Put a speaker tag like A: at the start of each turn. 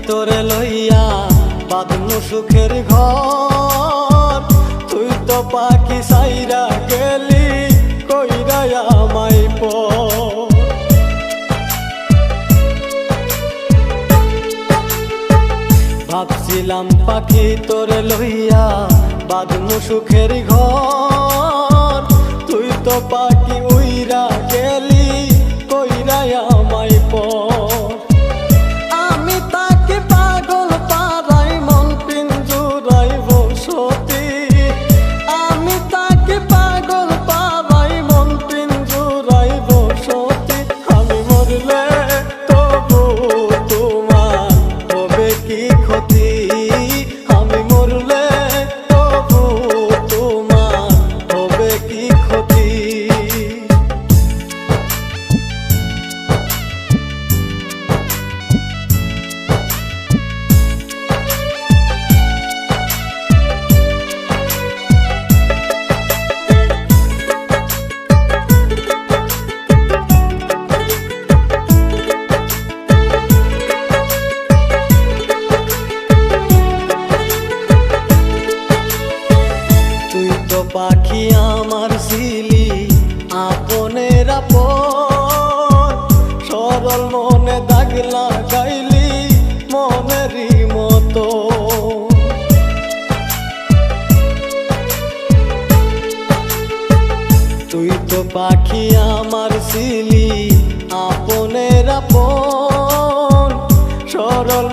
A: তোরে লইয়া বাঁধনু সুখের ঘর। তুই তো পাখি সাইরা গেলি কইরা আমায় পর। ভাবছিলাম পাখি তোরে লইয়া বাঁধনু সুখের ঘর। তুই তো পাখি উইরা গেলি কইরা আমায় পর। আমি তাকে পাগল পারাই মন পিঞ্জুরাই বসতি। আমি তাকে পাগল পারাই মন পিঞ্জুরাই বসতি। আমি মরলে তবু তোমার হবে কি ক্ষতি। আমি মরলে তবু তোমার হবে কি ক্ষতি। পাখি আমার ছিলি আপনের আপন। সরল মনে দাগ লাগাইলি মনেরই মতো। তুই তো পাখি আমার ছিলি আপনের আপন। সরল